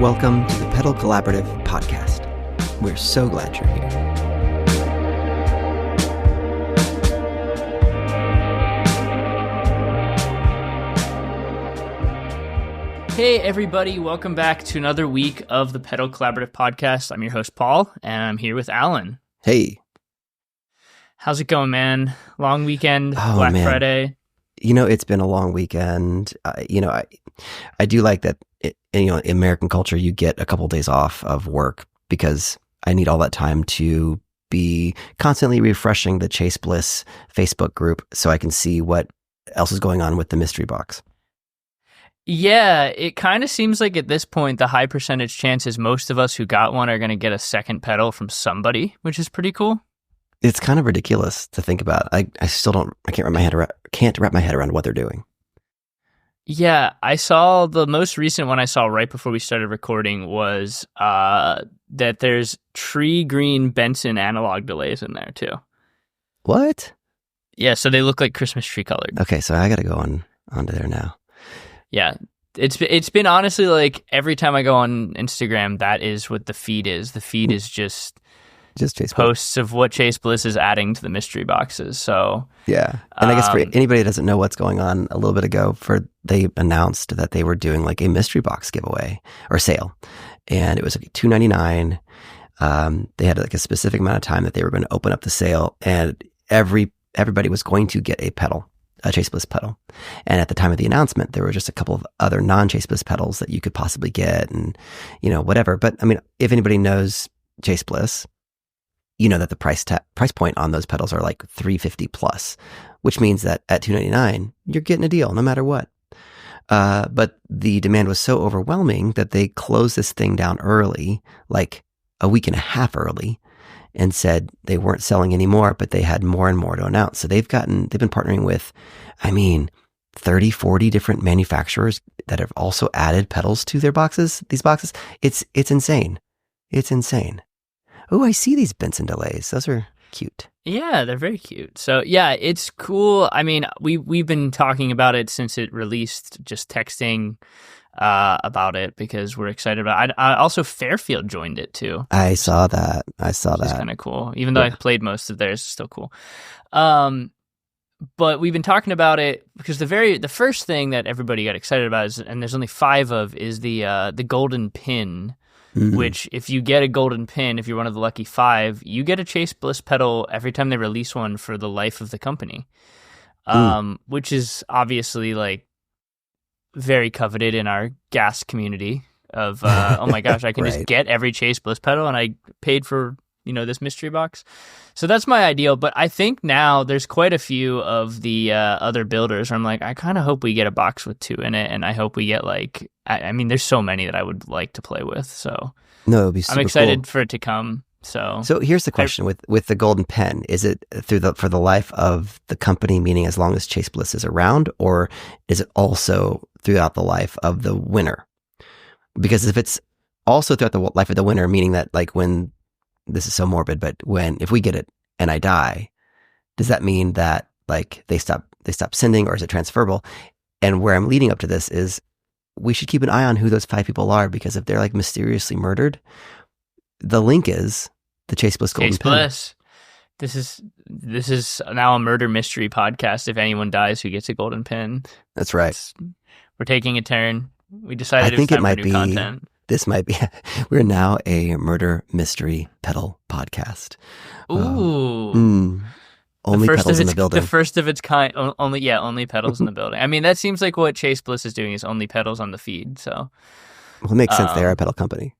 Welcome to the Pedal Collaborative podcast. We're so glad you're here. Hey everybody, welcome back to another week of the Pedal Collaborative podcast. I'm your host Paul, and I'm here with Alan. Hey. How's it going, man? Long weekend, Black Friday. You know, it's been a long weekend. I do like that, in American culture, you get a couple days off of work because I need all that time to be constantly refreshing the Chase Bliss Facebook group so I can see what else is going on with the mystery box. Yeah, it kind of seems like at this point, the high percentage chance is most of us who got one are going to get a second pedal from somebody, which is pretty cool. It's kind of ridiculous to think about. I can't wrap my head around what they're doing. Yeah, I saw the most recent one I saw right before we started recording was that there's tree green Benson analog delays in there too. What? Yeah, so they look like Christmas tree colored. Okay, so I got to go onto there now. Yeah, it's been honestly like every time I go on Instagram, that is what the feed is. The feed is just Chase posts of what Chase Bliss is adding to the mystery boxes. So yeah, and I guess for anybody who doesn't know what's going on, a little bit ago, they announced that they were doing like a mystery box giveaway or sale, and it was like $2.99. They had like a specific amount of time that they were going to open up the sale, and everybody was going to get a pedal. A Chase Bliss pedal. And at the time of the announcement, there were just a couple of other non-Chase Bliss pedals that you could possibly get and, whatever. But I mean, if anybody knows Chase Bliss, you know that the price point on those pedals are like $350 plus, which means that at $299, you're getting a deal no matter what. But the demand was so overwhelming that they closed this thing down early, like a week and a half early, and said they weren't selling anymore, but they had more and more to announce. So they've been partnering with, 30, 40 different manufacturers that have also added pedals to their boxes. These boxes, it's insane. It's insane. Oh, I see these Benson delays. Those are cute. Yeah, they're very cute. So yeah, it's cool. I mean, we've been talking about it since it released, just texting about it because we're excited about it. I also Fairfield joined it too. I saw that. It's kind of cool. Even though I played most of theirs, it's still cool. But we've been talking about it because the first thing that everybody got excited about is, and there's only 5 of, is the golden pin. Mm-hmm. Which, if you get a golden pin, if you're one of the lucky 5, you get a Chase Bliss pedal every time they release one for the life of the company. Which is obviously like very coveted in our gas community of, oh my gosh, I can just get every Chase Bliss pedal and I paid for, this mystery box. So that's my ideal. But I think now there's quite a few of the other builders where I'm like, I kind of hope we get a box with 2 in it. And I hope we get like, there's so many that I would like to play with. So no, it'd be super I'm excited cool for it to come. So here's the question with the golden pen: is it for the life of the company, meaning as long as Chase Bliss is around, or is it also throughout the life of the winner? Because if it's also throughout the life of the winner, meaning that like when this is so morbid, but if we get it and I die, does that mean that like they stop sending, or is it transferable? And where I'm leading up to this is we should keep an eye on who those 5 people are, because if they're like mysteriously murdered, the link is the Chase Bliss golden pen. Bliss. This is now a murder mystery podcast. If anyone dies, who gets a golden pin? That's right. We're taking a turn. We decided I think it might for new content. This might be. We're now a murder mystery pedal podcast. Ooh. Only pedals in the building. The first of its kind. Only pedals in the building. I mean, that seems like what Chase Bliss is doing, is only pedals on the feed. So, well, it makes sense. They are a pedal company.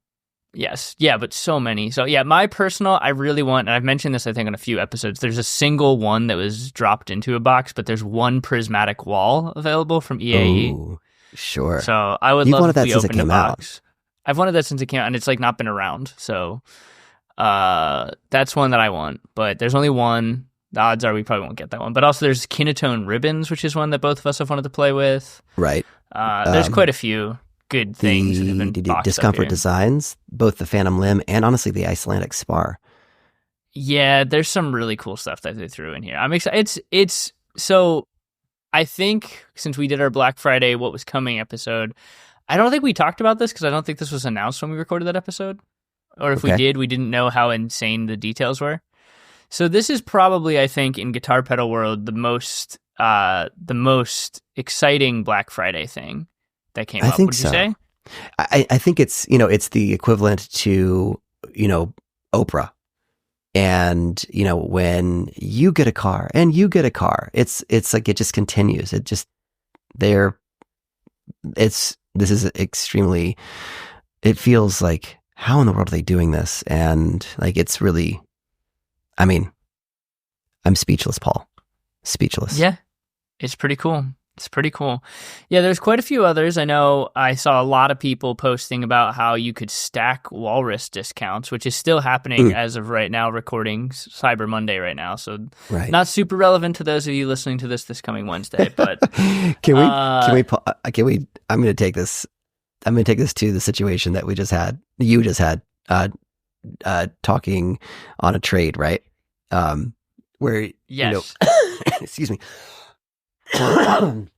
Yes. Yeah, but so many. So yeah, my personal, I really want, and I've mentioned this, I think, on a few episodes, there's a single one that was dropped into a box, but there's one prismatic wall available from EAE. Ooh, sure. So I would love if we opened a box. I've wanted that since it came out, and it's like not been around. So that's one that I want, but there's only one. The odds are we probably won't get that one. But also there's Kinetone Ribbons, which is one that both of us have wanted to play with. Right. There's quite a few good things that have been boxed Discomfort up here. Designs, both the Phantom Limb and honestly the Icelandic Spar. Yeah, there's some really cool stuff that they threw in here. I'm excited. It's so I think since we did our Black Friday What Was Coming episode, I don't think we talked about this because I don't think this was announced when we recorded that episode. Or if we did, we didn't know how insane the details were. So this is probably, I think, in guitar pedal world, the most exciting Black Friday thing that came up. Would you say? I think it's, it's the equivalent to, Oprah. And, when you get a car and you get a car, it's like, it just continues. This is extremely, it feels like, how in the world are they doing this? And like, it's really, I'm speechless, Paul. Speechless. Yeah. It's pretty cool. Yeah, there's quite a few others. I know I saw a lot of people posting about how you could stack Walrus discounts, which is still happening as of right now, recording Cyber Monday right now. So not super relevant to those of you listening to this coming Wednesday, but I'm going to take this to the situation that you just had, talking on a trade, right? Where, yes. Excuse me. I'm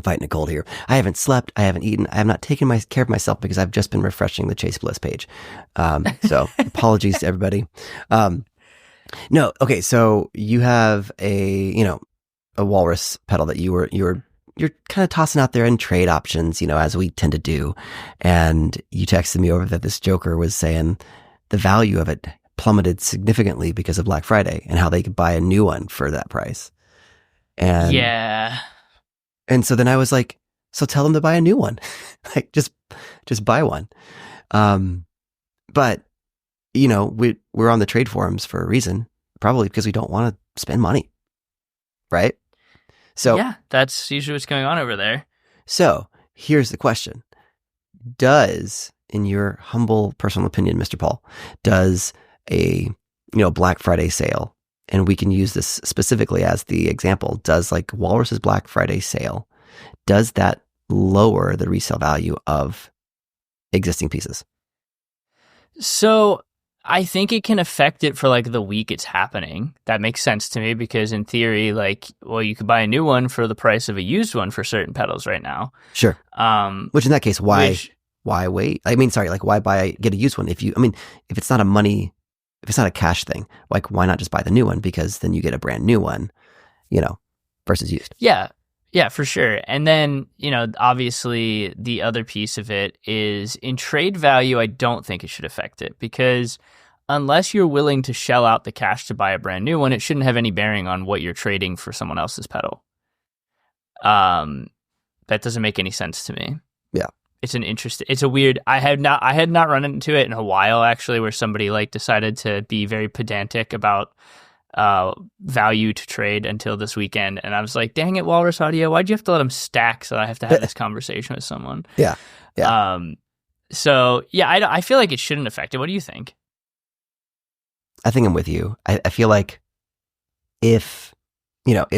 fighting a cold here. I haven't slept. I haven't eaten. I have not taken care of myself because I've just been refreshing the Chase Bliss page. So apologies to everybody. No. Okay. So you have a Walrus pedal that you're kind of tossing out there in trade options, as we tend to do. And you texted me over that this joker was saying the value of it plummeted significantly because of Black Friday and how they could buy a new one for that price. And yeah. And so then I was like, so tell them to buy a new one. Like just buy one. But we're on the trade forums for a reason, probably because we don't want to spend money. Right? So yeah, that's usually what's going on over there. So here's the question. Does, in your humble personal opinion, Mr. Paul, does a Black Friday sale, and we can use this specifically as the example, does like Walrus's Black Friday sale, does that lower the resale value of existing pieces? So I think it can affect it for like the week it's happening. That makes sense to me because in theory, you could buy a new one for the price of a used one for certain pedals right now. Sure. Which in that case, why wait? Why get a used one? If it's not a cash thing, like why not just buy the new one? Because then you get a brand new one, versus used. Yeah. Yeah, for sure. And then, obviously the other piece of it is in trade value, I don't think it should affect it because unless you're willing to shell out the cash to buy a brand new one, it shouldn't have any bearing on what you're trading for someone else's pedal. That doesn't make any sense to me. Yeah. It's a weird, I had not run into it in a while actually, where somebody decided to be very pedantic about value to trade until this weekend. And I was like, dang it, Walrus Audio, why'd you have to let them stack so I have to have this conversation with someone? Yeah. So yeah, I feel like it shouldn't affect it. What do you think? I think I'm with you. I feel like if given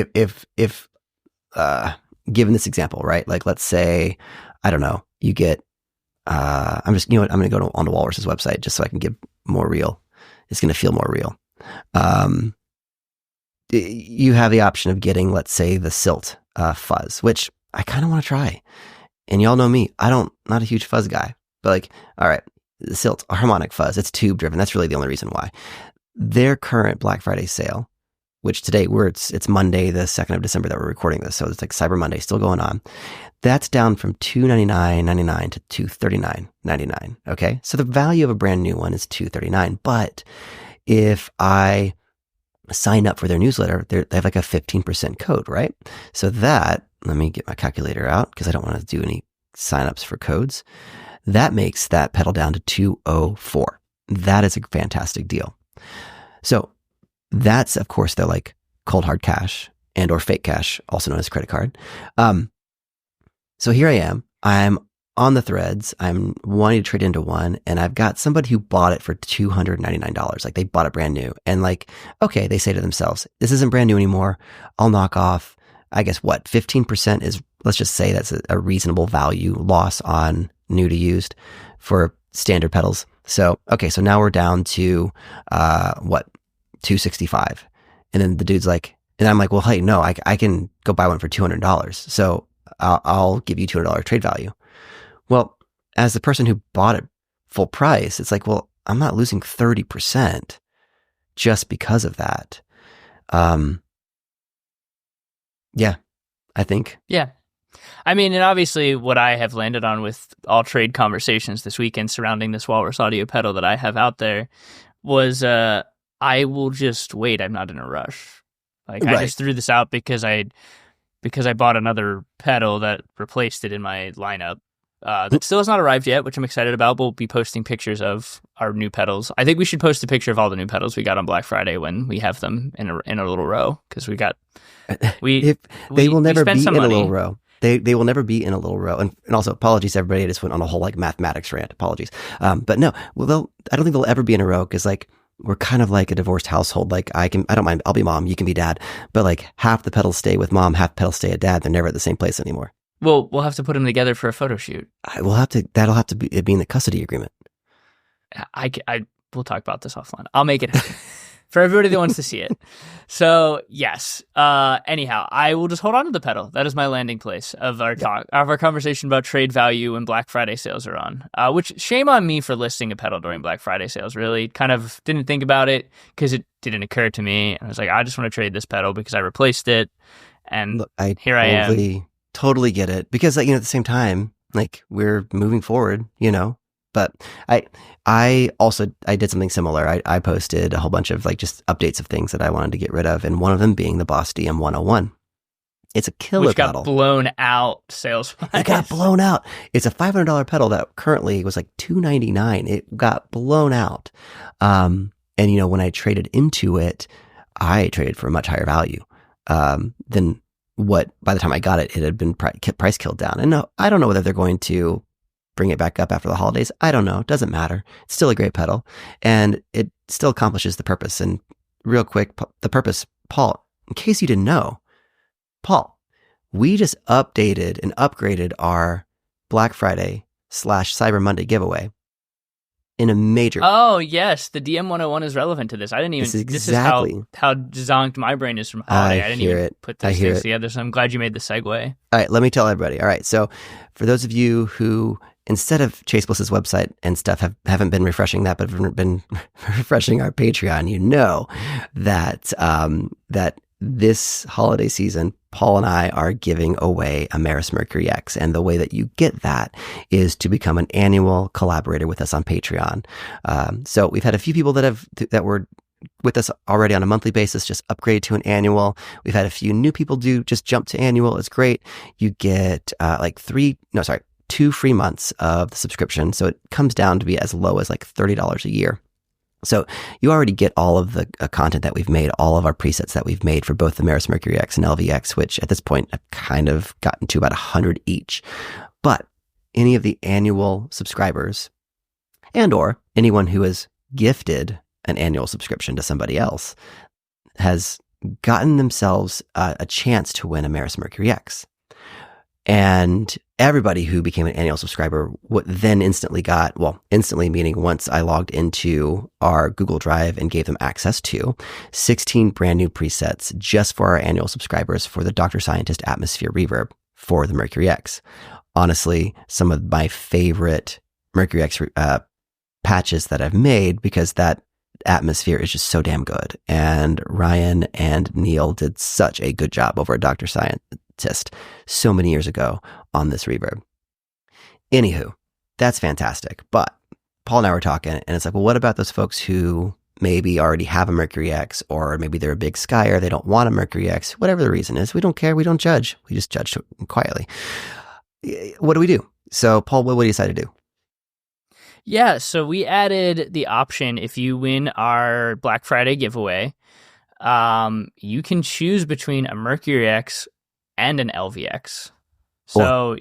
this example, right? Like let's say, I don't know, you get, I'm going to go onto Walrus's website just so I can get more real. It's going to feel more real. You have the option of getting, let's say, the Silt fuzz, which I kind of want to try. And y'all know me, not a huge fuzz guy, but all right, the Silt, a harmonic fuzz, it's tube driven. That's really the only reason why. Their current Black Friday sale, which today it's Monday, the 2nd of December that we're recording this. So it's like Cyber Monday still going on. That's down from $299.99 to $239.99. Okay. So the value of a brand new one is $239. But if I sign up for their newsletter, they have like a 15% code, right? So let me get my calculator out because I don't want to do any signups for codes. That makes that pedal down to $204. That is a fantastic deal. So that's, of course, they're like cold hard cash and or fake cash, also known as credit card. So here I am. I'm on the threads. I'm wanting to trade into one, and I've got somebody who bought it for $299. Like they bought it brand new, and okay, they say to themselves, "This isn't brand new anymore. I'll knock off, I guess, 15% is. Let's just say that's a reasonable value loss on new to used for standard pedals. So okay, so now we're down to $265, and then the dude's like, and I'm like, well, hey, no, I can go buy one for $200. So I'll give you $200 trade value. Well, as the person who bought it full price, it's like, well, I'm not losing 30% just because of that. Yeah, I think. Yeah. I mean, and obviously what I have landed on with all trade conversations this weekend surrounding this Walrus audio pedal that I have out there was I will just wait. I'm not in a rush. Like, I just threw this out because I bought another pedal that replaced it in my lineup. That still has not arrived yet, which I'm excited about. We'll be posting pictures of our new pedals. I think we should post a picture of all the new pedals we got on Black Friday when we have them in a little row, because they will never be in a little row. They will never be in a little row. And also, apologies everybody. I just went on a whole like mathematics rant. Apologies. But no, well, I don't think they'll ever be in a row, because like we're kind of like a divorced household. Like I don't mind. I'll be mom. You can be dad. But like half the pedals stay with mom, half the pedals stay at dad. They're never at the same place anymore. Well, we'll have to put them together for a photo shoot. That'll have to be in the custody agreement. We'll talk about this offline. I'll make it happen for everybody that wants to see it. So yes. Anyhow, I will just hold on to the pedal. That is my landing place of our talk, of our conversation about trade value when Black Friday sales are on. Which, shame on me for listing a pedal during Black Friday sales. Really, kind of didn't think about it because it didn't occur to me. And I was like, I just want to trade this pedal because I replaced it, and look, here I am. Totally get it, because like, at the same time, like we're moving forward, but I did something similar. I posted a whole bunch of like just updates of things that I wanted to get rid of, and one of them being the Boss DM101. It's a killer pedal. Which got blown out sales wise. It got blown out. It's a $500 pedal that currently was like $299. It got blown out. And when I traded into it, I traded for a much higher value than what, by the time I got it, it had been price killed down. And no, I don't know whether they're going to bring it back up after the holidays. I don't know. It doesn't matter. It's still a great pedal, and it still accomplishes the purpose. And real quick, the purpose, Paul, in case you didn't know, Paul, we just updated and upgraded our Black Friday / Cyber Monday giveaway in a major. Oh yes, the DM101 is relevant to this. I didn't even. This is how zonked my brain is from holiday. I didn't even put those things together. So I'm glad you made the segue. All right, let me tell everybody. All right, so for those of you who, instead of Chase Bliss's website and stuff, haven't been refreshing that, but have been refreshing our Patreon, that that this holiday season, Paul and I are giving away a Maris Mercury X. And the way that you get that is to become an annual collaborator with us on Patreon. So we've had a few people that were with us already on a monthly basis just upgrade to an annual. We've had a few new people just jump to annual. It's great. You get 2 free months of the subscription. So it comes down to be as low as like $30 a year. So you already get all of the content that we've made, all of our presets that we've made for both the Maris Mercury X and LVX, which at this point I've kind of gotten to about 100 each. But any of the annual subscribers and or anyone who has gifted an annual subscription to somebody else has gotten themselves a chance to win a Maris Mercury X. And everybody who became an annual subscriber then instantly meaning once I logged into our Google Drive and gave them access to 16 brand new presets just for our annual subscribers for the Dr. Scientist Atmosphere Reverb for the Mercury X. Honestly, some of my favorite Mercury X patches that I've made, because that atmosphere is just so damn good. And Ryan and Neil did such a good job over at Dr. Scientist so many years ago on this reverb. Anywho, that's fantastic. But Paul and I were talking, and it's like, well, what about those folks who maybe already have a Mercury X, or maybe they're a big skyer, they don't want a Mercury X, whatever the reason is. We don't care. We don't judge. We just judge quietly. What do we do? So, Paul, what do you decide to do? Yeah, so we added the option, if you win our Black Friday giveaway, you can choose between a Mercury X and an LVX. So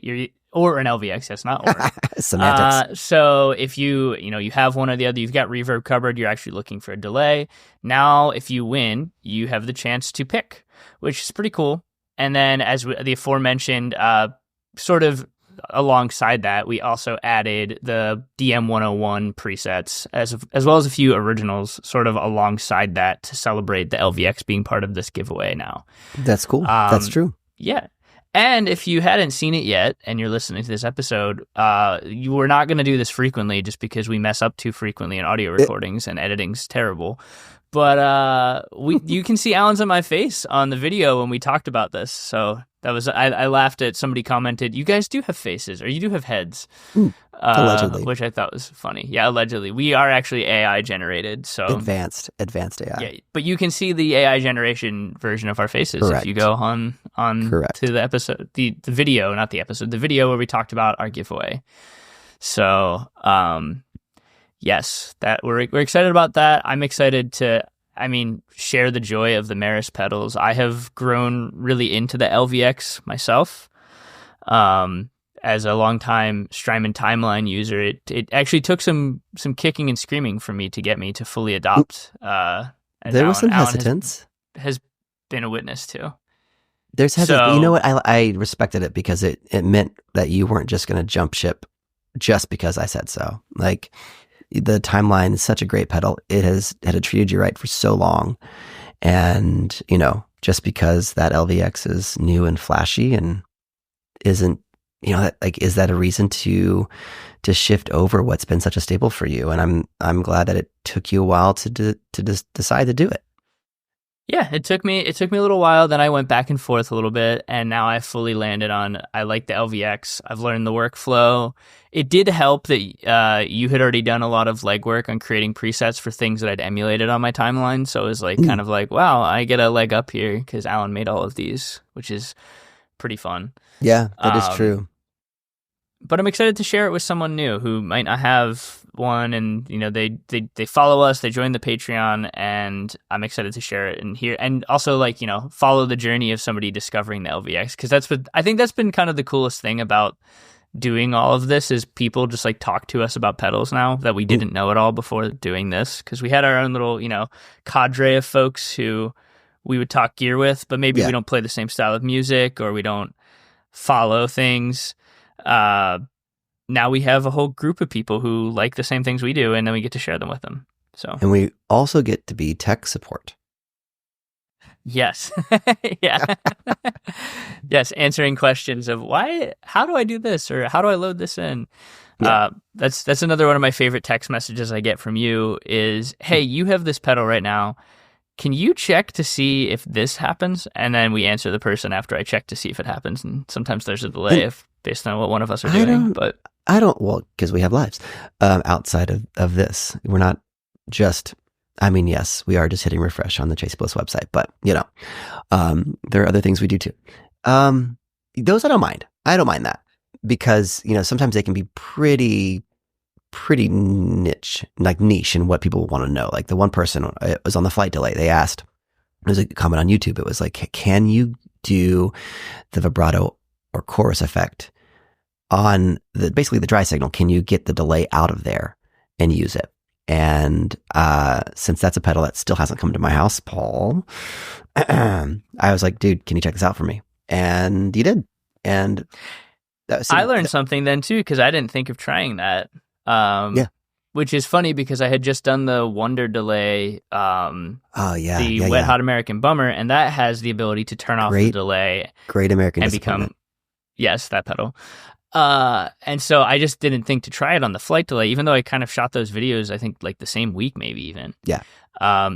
or an LVX, that's not or. Semantics. So if you have one or the other, you've got reverb covered, you're actually looking for a delay. Now, if you win, you have the chance to pick, which is pretty cool. And then as the aforementioned, sort of alongside that, we also added the DM101 presets as well as a few originals sort of alongside that to celebrate the LVX being part of this giveaway now. That's cool. That's true. Yeah. And if you hadn't seen it yet and you're listening to this episode, you were not going to do this frequently just because we mess up too frequently in audio recordings and editing's terrible. But you can see Alan's on my face on the video when we talked about this. So that was I laughed at somebody commented, "You guys do have faces, or you do have heads," allegedly, which I thought was funny. Yeah, allegedly, we are actually AI generated. So advanced AI. Yeah, but you can see the AI generation version of our faces Correct. if you go on Correct. to the episode, the video, not the episode, the video where we talked about our giveaway. So yes, that we're excited about that. I'm excited to, share the joy of the Maris pedals. I have grown really into the LVX myself. As a longtime Strymon timeline user, it actually took some kicking and screaming for me to get me to fully adopt. There was some hesitance. Has been a witness to. There's hesitance. So, you know what? I respected it because it meant that you weren't just going to jump ship just because I said so. Like, the timeline is such a great pedal. It had treated you right for so long. And, just because that LVX is new and flashy and isn't, is that a reason to shift over what's been such a staple for you? And I'm glad that it took you a while to decide to do it. Yeah, it took me a little while. Then I went back and forth a little bit, and now I fully landed on. I like the LVX. I've learned the workflow. It did help that you had already done a lot of legwork on creating presets for things that I'd emulated on my timeline. So it was kind of like, wow, I get a leg up here because Alan made all of these, which is pretty fun. Yeah, that is true. But I'm excited to share it with someone new who might not have one, and they follow us, they join the Patreon, and I'm excited to share it and hear, and also follow the journey of somebody discovering the LVX, because I think that's been kind of the coolest thing about doing all of this is people just talk to us about pedals now that we didn't know at all before doing this, because we had our own little cadre of folks who we would talk gear with, but maybe we don't play the same style of music or we don't follow things. Now we have a whole group of people who like the same things we do, and then we get to share them with them. So, and we also get to be tech support. Yes. Yeah. Yes. Answering questions of how do I do this? Or how do I load this in? Yeah. That's another one of my favorite text messages I get from you is, hey, you have this pedal right now. Can you check to see if this happens? And then we answer the person after I check to see if it happens. And sometimes there's a delay based on what one of us are doing. But because we have lives outside of this. We're not just, yes, we are just hitting refresh on the Chase Bliss website, but there are other things we do too. Those I don't mind. I don't mind that because, sometimes they can be pretty niche in what people want to know. Like the one person, it was on the flight delay. They asked, there was a comment on YouTube. It was like, can you do the vibrato or chorus effect on basically the dry signal? Can you get the delay out of there and use it? And since that's a pedal that still hasn't come to my house, Paul, I was like, dude, can you check this out for me? And he did. And I learned something then too, because I didn't think of trying that. Which is funny because I had just done the Wonder delay, the Wet Hot American Bummer, and that has the ability to turn off the delay. Great American and become, yes, that pedal. And so I just didn't think to try it on the flight delay, even though I kind of shot those videos, I think the same week, maybe even. Yeah.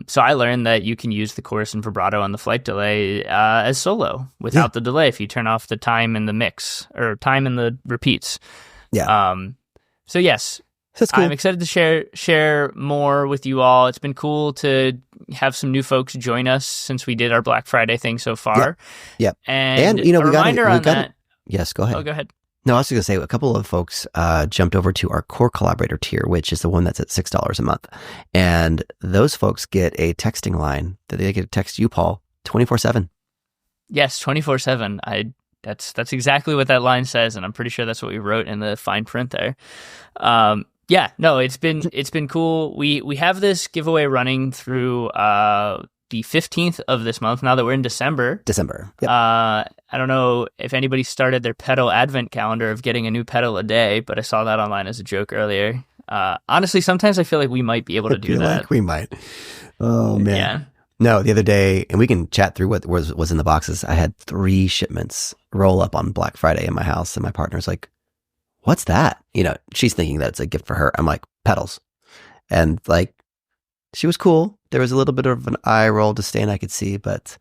So I learned that you can use the chorus and vibrato on the flight delay as solo without the delay if you turn off the time in the mix or time in the repeats. Yeah. So yes, that's cool. I'm excited to share more with you all. It's been cool to have some new folks join us since we did our Black Friday thing so far. Yeah. And a reminder on that. Yes, go ahead. Oh, go ahead. No, I was going to say a couple of folks jumped over to our core collaborator tier, which is the one that's at $6 a month. And those folks get a texting line that they get to text you, Paul, 24/7. Yes, 24/7. That's exactly what that line says, and I'm pretty sure that's what we wrote in the fine print there. Yeah, no, it's been cool. We have this giveaway running through the 15th of this month. Now that we're in December. Yep. I don't know if anybody started their pedal advent calendar of getting a new pedal a day, but I saw that online as a joke earlier. Honestly, sometimes I feel like we might be able to do that. Like we might. Oh man. Yeah. No, the other day, and we can chat through what was in the boxes. I had 3 shipments roll up on Black Friday in my house, and my partner's like, "What's that?" She's thinking that it's a gift for her. I'm like, "Pedals," and like, she was cool. There was a little bit of an eye roll disdain I could see, but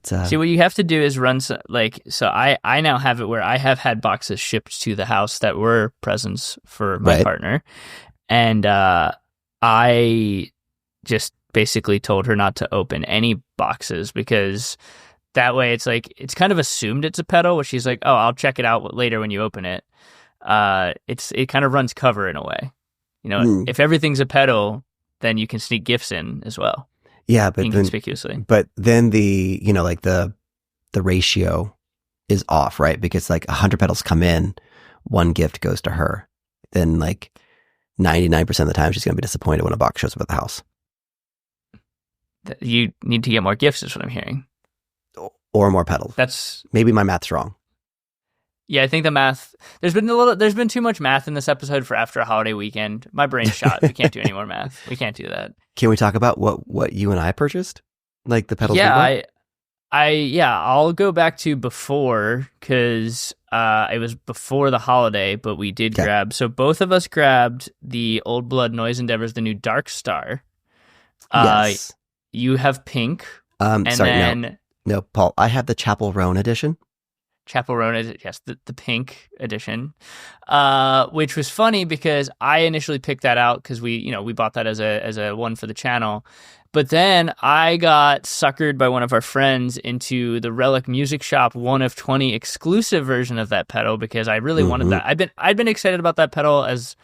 see, what you have to do is run so I now have it where I have had boxes shipped to the house that were presents for my partner, and I just basically told her not to open any boxes, because that way it's like it's kind of assumed it's a pedal, where she's like, "Oh, I'll check it out later when you open it." It kind of runs cover in a way. If everything's a pedal, then you can sneak gifts in as well. Yeah, but inconspicuously. But then the the ratio is off, right? Because like 100 pedals come in, 1 gift goes to her. Then like 99% of the time she's going to be disappointed when a box shows up at the house. You need to get more gifts, is what I'm hearing. Or more pedals. That's maybe my math's wrong. Yeah, I think the math. There's been too much math in this episode for after a holiday weekend. My brain's shot. We can't do any more math. We can't do that. Can we talk about what you and I purchased? Like the pedals? Yeah, I'll go back to before, because it was before the holiday, but we did grab. So both of us grabbed the Old Blood Noise Endeavors, the new Dark Star. Yes. You have pink. No, Paul. I have the Chapel Roan edition. Chapel Roan, yes, the pink edition, which was funny because I initially picked that out because we bought that as a one for the channel, but then I got suckered by one of our friends into the Relic Music Shop 1 of 20 exclusive version of that pedal, because I really wanted that. I'd been excited about that pedal as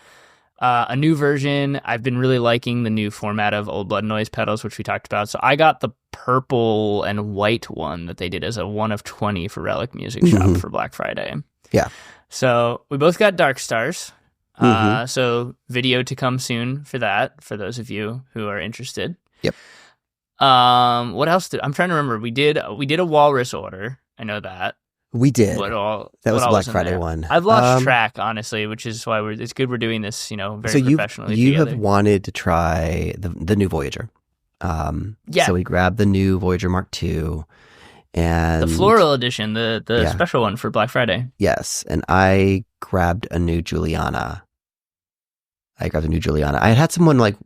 a new version. I've been really liking the new format of Old Blood Noise pedals, which we talked about. So I got the purple and white one that they did as a 1 of 20 for Relic Music Shop for Black Friday. Yeah. So we both got Dark Stars. So video to come soon for that, for those of you who are interested. Yep. What else I'm trying to remember. We did a Walrus order. I know that. We did. That was a Black Friday one. I've lost track, honestly, which is why it's good we're doing this, very professionally. You together. have wanted to try the new Voyager. So we grabbed the new Voyager Mark II, and the floral edition, the special one for Black Friday. Yes, and I grabbed a new Juliana. I had someone like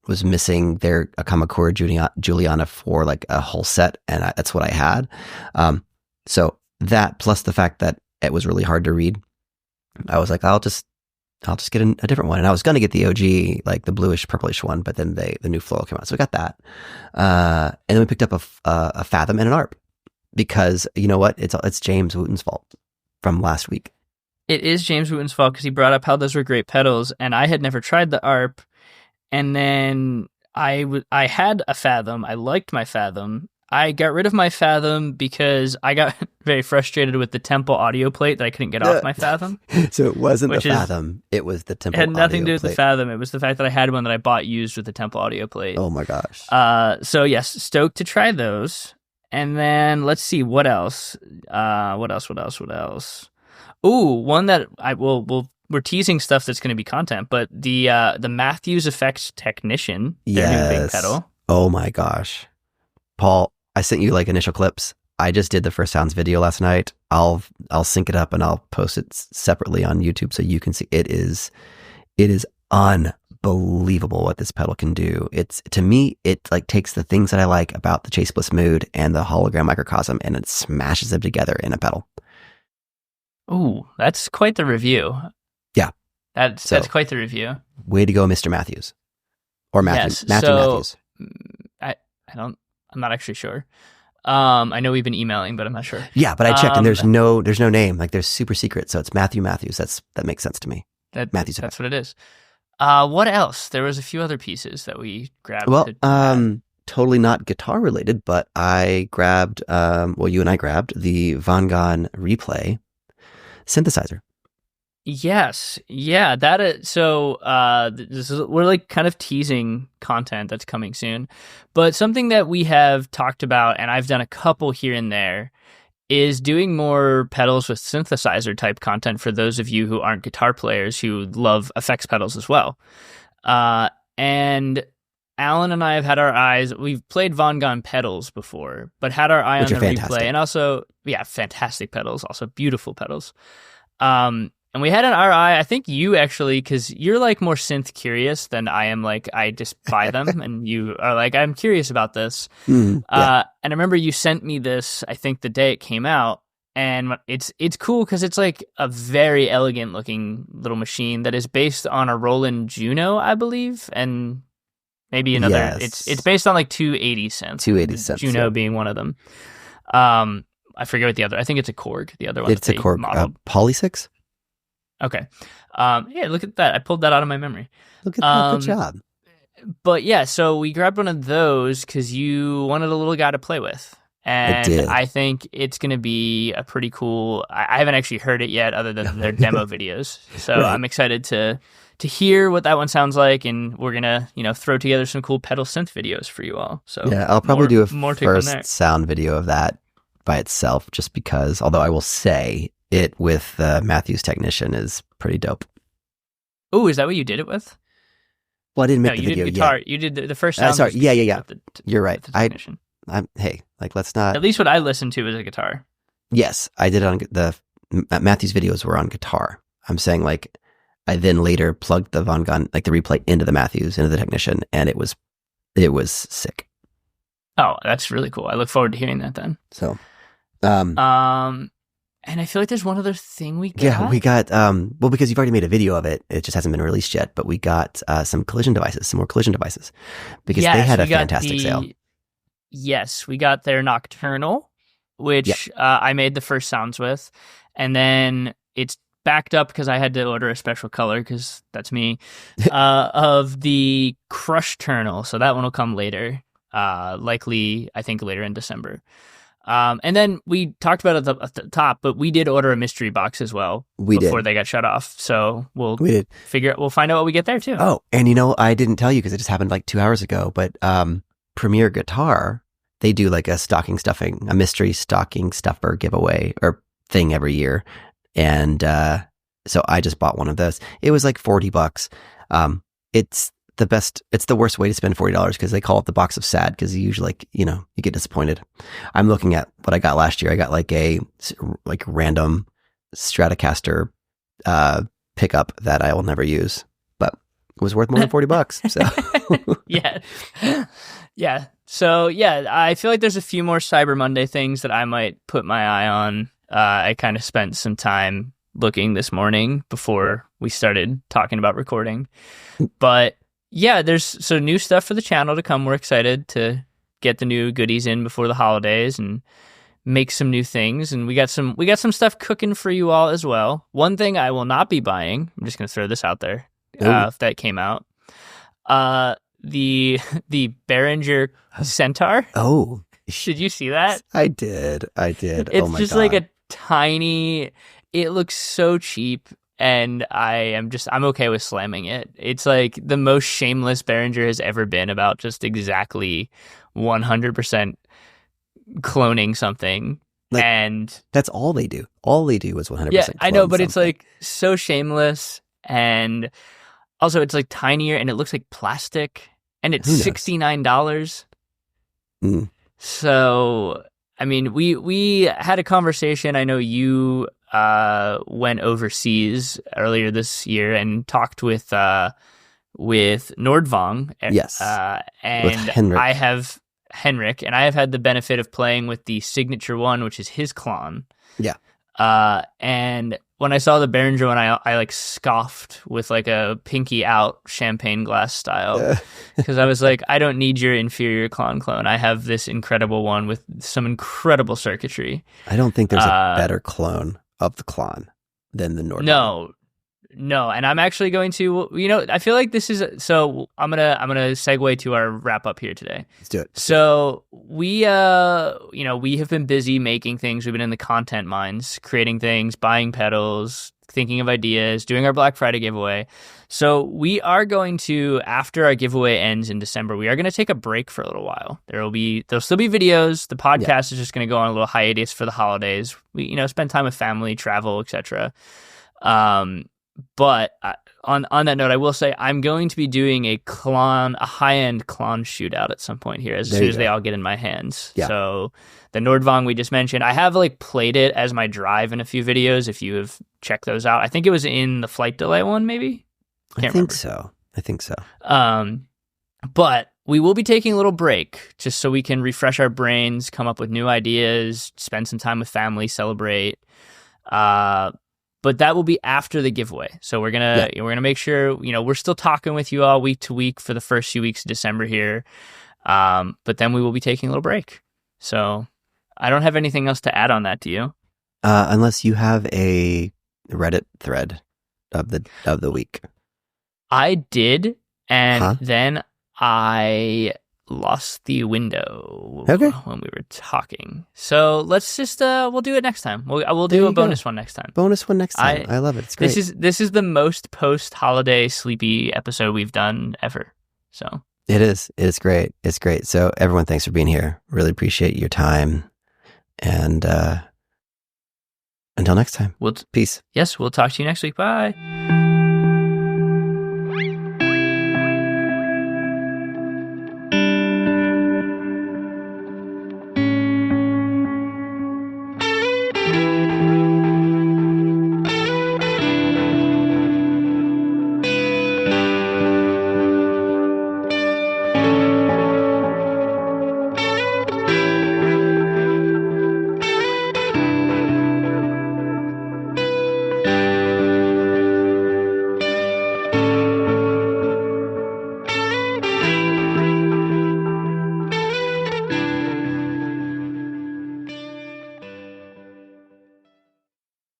was missing their Kamakura Juliana for like a whole set, and that's what I had. So that, plus the fact that it was really hard to read, I was like, I'll just get a different one. And I was going to get the OG, like the bluish, purplish one, but then the new floral came out. So we got that. And then we picked up a Fathom and an ARP, because you know what? It's James Wooten's fault from last week. It is James Wooten's fault, because he brought up how those were great pedals, and I had never tried the ARP. And then I had a Fathom. I liked my Fathom. I got rid of my Fathom because I got very frustrated with the Temple audio plate that I couldn't get off my Fathom. So it wasn't the Fathom, it was the Temple audio plate. It had nothing to do with the Fathom. It was the fact that I had one that I bought used with the Temple audio plate. Oh my gosh. So yes, stoked to try those. And then let's see, what else? What else? Ooh, one that we're teasing stuff that's going to be content, but the Matthews Effects Technician, their new big pedal. Oh my gosh. Paul, I sent you like initial clips. I just did the First Sounds video last night. I'll sync it up and I'll post it separately on YouTube so you can see. It is unbelievable what this pedal can do. To me, it like takes the things that I like about the Chase Bliss Mood and the hologram microcosm, and it smashes them together in a pedal. Ooh, that's quite the review. Yeah. That's quite the review. Way to go, Mr. Matthews. Or Matthew. Yes, Matthews. I'm not actually sure. I know we've been emailing, but I'm not sure. Yeah, but I checked, and there's no name. Like, there's super secret, so it's Matthew Matthews. That makes sense to me. Matthews. That's what it is. What else? There was a few other pieces that we grabbed. Well, totally not guitar related, but I grabbed. You and I grabbed the Von Gogh Replay synthesizer. Yes, yeah. We're like kind of teasing content that's coming soon, but something that we have talked about, and I've done a couple here and there, is doing more pedals with synthesizer type content for those of you who aren't guitar players who love effects pedals as well. And Alan and I have had our eyes. We've played Von Gogh pedals before, but had our eye Which on the are replay, fantastic. and also, yeah, fantastic pedals, also beautiful pedals. And we had our eye. I think you actually, because you're like more synth curious than I am. Like I just buy them, and you are like, I'm curious about this. Yeah. And I remember you sent me this. I think the day it came out, and it's cool because it's like a very elegant looking little machine that is based on a Roland Juno, I believe, and maybe another. Yes. It's based on like 280 synths. 280 synths, Juno yeah. being one of them. I forget what the other. I think it's a Korg. The other one. It's a Korg. Poly 6? Okay. Yeah, look at that. I pulled that out of my memory. Look at that. Good job. But yeah, so we grabbed one of those because you wanted a little guy to play with. And I think it's going to be a pretty cool... I haven't actually heard it yet other than their demo videos. So right. I'm excited to hear what that one sounds like, and we're going to, throw together some cool pedal synth videos for you all. So yeah, I'll probably do a first sound video of that by itself, just because, although I will say it with Matthew's Technician is pretty dope. Oh, is that what you did it with? Well, I didn't make the video yet. Guitar. Yet. You did the first sound. Sorry, yeah. You're right. Hey, let's not. At least what I listened to was a guitar. Yes, I did it on Matthew's videos were on guitar. I'm saying like I then later plugged the Von Gogh, like the replay, into the Technician, and it was sick. Oh, that's really cool. I look forward to hearing that then. So, and I feel like there's one other thing we got. Yeah, we got, well, because you've already made a video of it. It just hasn't been released yet, but we got some more collision devices, because they had a fantastic sale. Yes, we got their Nocturnal, which I made the first sounds with, and then it's backed up because I had to order a special color, because that's me, of the Crush Turnal. So that one will come later, likely, I think, later in December. And then we talked about it at the top, but we did order a mystery box as well before they got shut off. So we'll find out what we get there too. Oh, and I didn't tell you because it just happened like 2 hours ago, but Premier Guitar, they do like a mystery stocking stuffer giveaway or thing every year. And so I just bought one of those. It was like $40. It's the worst way to spend $40 because they call it the box of sad, because you usually you get disappointed. I'm looking at what I got last year. I got like a random Stratocaster pickup that I will never use, but it was worth more than $40. So yeah. So yeah, I feel like there's a few more Cyber Monday things that I might put my eye on. I kind of spent some time looking this morning before we started talking about recording, but yeah, there's new stuff for the channel to come. We're excited to get the new goodies in before the holidays and make some new things. And we got some stuff cooking for you all as well. One thing I will not be buying, I'm just going to throw this out there, if that came out, the Behringer Centaur. Oh, did you see that? I did. It's just like a tiny. It looks so cheap. And I'm okay with slamming it. It's like the most shameless Behringer has ever been about just exactly 100% cloning something. And that's all they do. All they do is 100%. Yeah, I know, but something. It's like so shameless. And also it's like tinier and it looks like plastic. And it's $69. So, I mean, we had a conversation. I know you went overseas earlier this year and talked with Nordvang. Yes. And I have Henrik, and I have had the benefit of playing with the Signature One, which is his clone. Yeah. And when I saw the Behringer one, I like scoffed with like a pinky out champagne glass style, because I was like, I don't need your inferior clone. I have this incredible one with some incredible circuitry. I don't think there's a better clone of the clone than the Nordvang. No, and I'm actually going to, I feel like this is, so I'm gonna segue to our wrap up here today. Let's do it. So we have been busy making things. We've been in the content mines, creating things, buying pedals, thinking of ideas, doing our Black Friday giveaway. So we are going to, after our giveaway ends in December, we are going to take a break for a little while. There'll still be videos. The podcast is just going to go on a little hiatus for the holidays. We, spend time with family, travel, etc. But on that note, I will say I'm going to be doing a high-end Klon shootout at some point here as soon as they all get in my hands. Yeah. So the Nordvang we just mentioned, I have like played it as my drive in a few videos. If you have checked those out, I think it was in the flight delay one, maybe. I think so. But we will be taking a little break just so we can refresh our brains, come up with new ideas, spend some time with family, celebrate. But that will be after the giveaway. So we're gonna make sure we're still talking with you all week to week for the first few weeks of December here. But then we will be taking a little break. So I don't have anything else to add on that. Do you? Unless you have a Reddit thread of the week. I did, and then I lost the window when we were talking. So let's just we'll do it next time. We'll do a bonus one next time. Bonus one next time. I love it. It's great. This is the most post-holiday sleepy episode we've done ever. So it is. It's great. It's great. So everyone, thanks for being here. Really appreciate your time. And until next time. Peace. Yes, we'll talk to you next week. Bye.